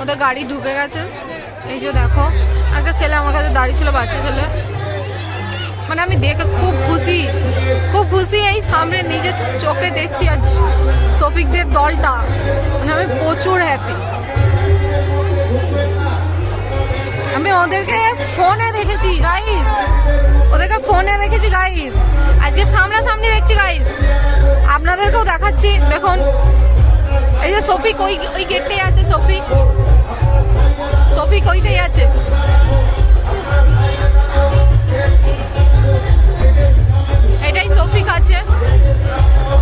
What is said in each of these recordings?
ওদের গাড়ি ঢুকে গেছে। এই যে দেখো একটা ছেলে আমার কাছে দাঁড়িয়ে ছিল, বাচ্চা ছেলে। মানে আমি দেখে খুব খুশি এই সামনে নিজের চোখে দেখছি আজ শফিকদের দলটা, মানে আমি প্রচুর হ্যাপি। আমি ওদেরকে ফোনে দেখেছি গাইস, আজকে সামনাসামনি দেখছি গাইস, আপনাদেরকেও দেখাচ্ছি। দেখুন এই যে শফিক ওই গেটটাই আছে, শফিক ওইটাই আছে। এটাই শফিক আছে,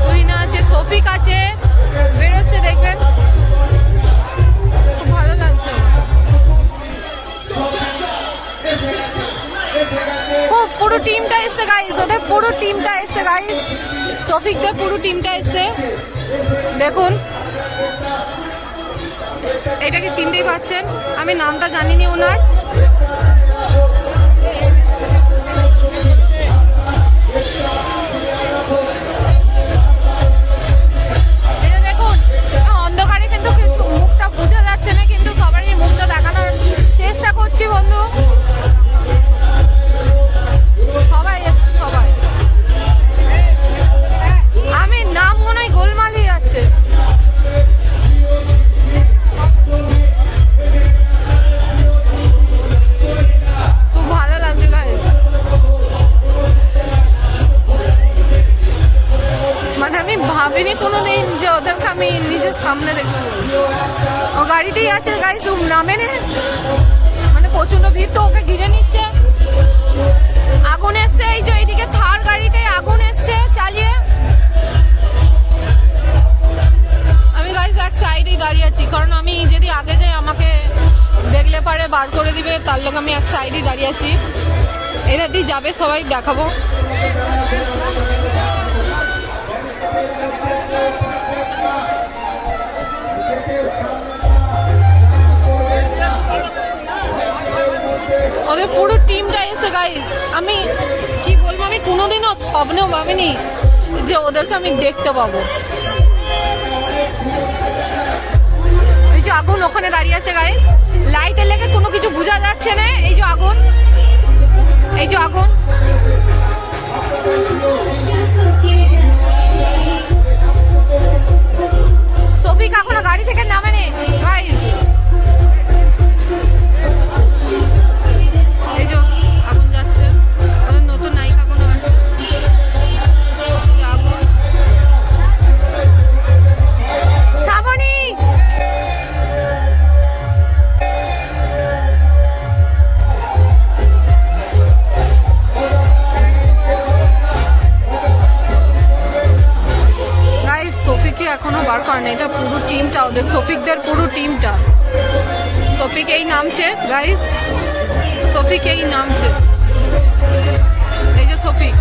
তুই না আছে, শফিক আছে, বেরোচ্ছে দেখবেন, খুব ভালো লাগছে। খুব পুরো টিমটা এসছে গাইস, ওদের পুরো টিমটা এসছে গাইস, শফিকদের পুরো টিমটা এসছে। দেখুন এটাকে চিনতেই পারছেন, আমি নামটা জানিনি ওনার। দেখুন অন্ধকারে কিন্তু কিছু মুখটা বোঝা যাচ্ছে না, কিন্তু সবারই মুখটা দেখানোর চেষ্টা করছি বন্ধু। সবাই এসছে, সবাই। আমি নাম মনে হয় গোলমালি যাচ্ছে। খুব ভালো লাগছে গাইস, মানে আমি ভাবিনি কোনোদিন যে ওদেরকে আমি নিজের সামনে দেখবো। ও গাড়িতেই আছে গাইস, নামে না, মানে প্রচন্ড ভিড় তো, ওকে ঘিরে নিচ্ছে। আগুন এসছে, এই যে এইদিকে থার গাড়িটায় আগুন এসছে চালিয়ে। আমি গাইস এক সাইডেই দাঁড়িয়ে আছি, কারণ আমি যদি আগে যাই আমাকে দেখলে পারে বার করে দিবে, তার লোক আমি এক সাইডেই দাঁড়িয়ে আছি। এদের দিয়ে যাবে সবাই, দেখাবো। ওদের পুরো টিমটা এসে গাইস, আমি কি বলবো, আমি কোনোদিনও স্বপ্নেও ভাবিনি যে ওদেরকে আমি দেখতে পাবো। এই যে আগুন ওখানে দাঁড়িয়ে আছে গাইস, লাইটের লেগে কোনো কিছু বোঝা যাচ্ছে না। এই যে আগুন, এই যে আগুন। শফিক এখনো গাড়ি থেকে নামেনি গাইস। এই যে আগুন যাচ্ছে, নতুন নায়িকা কোনো যাচ্ছে, আগুন। শ্রাবণী শফিকদের পুরো টিমটা। শফিক এই নামছে গাইস, শফিক এই নামছে, এই যে শফিক।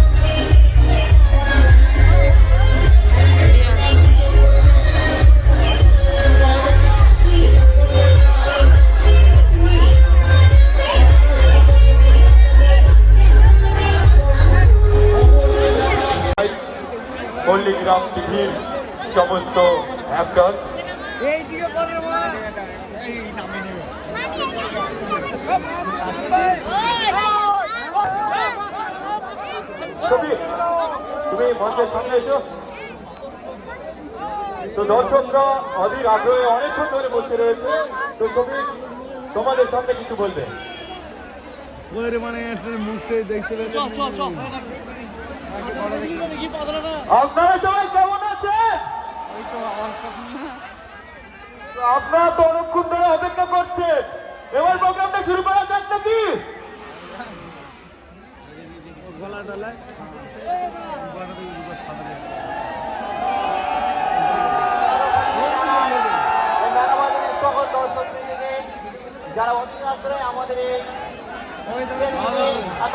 পল্লীগ্রাম টিভির সমস্ত অ্যাক্টর তুমি মঞ্চের সামনে এসো। তো দর্শকরা অধীর আগ্রহে অনেকক্ষণ ধরে বসে রয়েছে। তো তুমি তোমাদের সামনে কিছু বলবে? মানে মুখে দেখতে আপনারা সবাই কেমন আছেন? আপনারা তো অনেকক্ষণ ধরে অপেক্ষা করছেন, এবার প্রোগ্রামটা শুরু করা যাক নাকি? সকল দর্শক যারা অধীর আগ্রহে আমাদের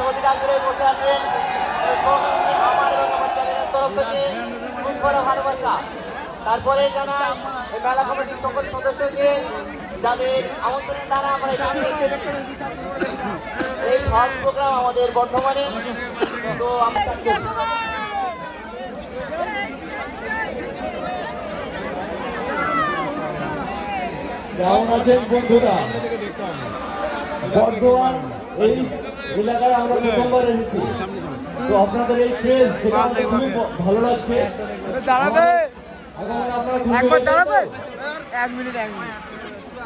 অধীর আগ্রহে বসে আছেন, আমার আমার চ্যানেলের তরফ থেকে খুব বড় ভালোবাসা। তারপরে জানাই এই মেলা কমিটির সকল সদস্যকে যাদের আমন্ত্রণের দ্বারা আমরা এই ফার্স্ট প্রোগ্রাম আমাদের বর্ধমানে। তো আমরা কেমন আছেন বন্ধুরা? বর্ধমান এই এলাকায় আমরা প্রথমবার এসেছি, তো আপনাদের এই ক্রেজ খুবই ভালো লাগছে।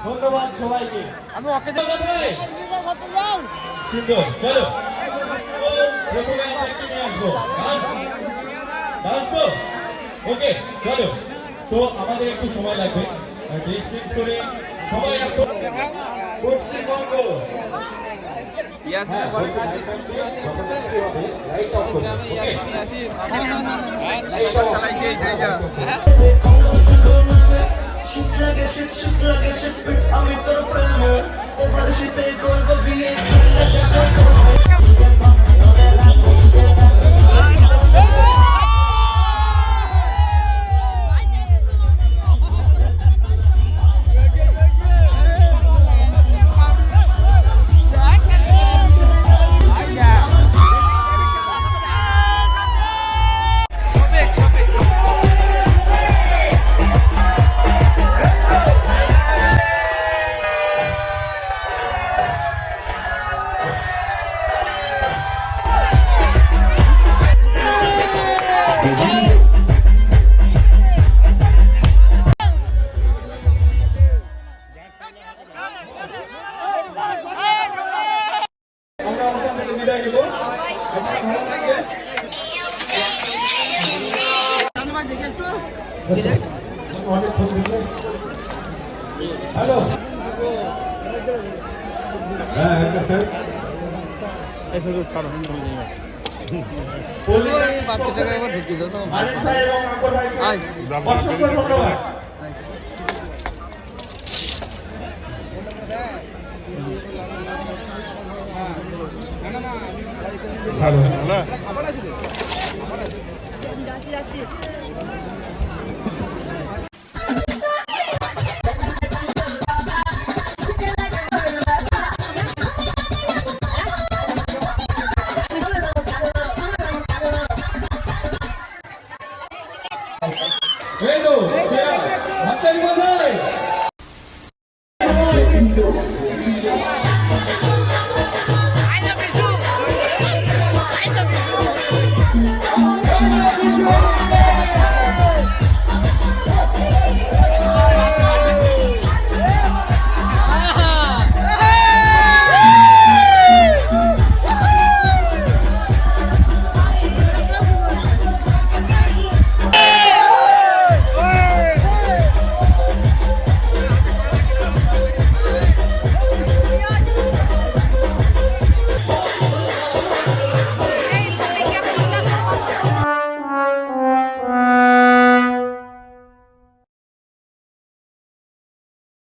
ধন্যবাদ সবাইকে। আমি ওকে চলো, তো আমাদের একটু সময় লাগবে করে সবাই পশ্চিমবঙ্গ আমি তোর প্রেম এবার শীতে করব বিয়ে। হ্যালো, হ্যাঁ স্যার, বাচ্চাটাকে একবার ঢুকিয়ে দাও তো। হাততালি বাজায়।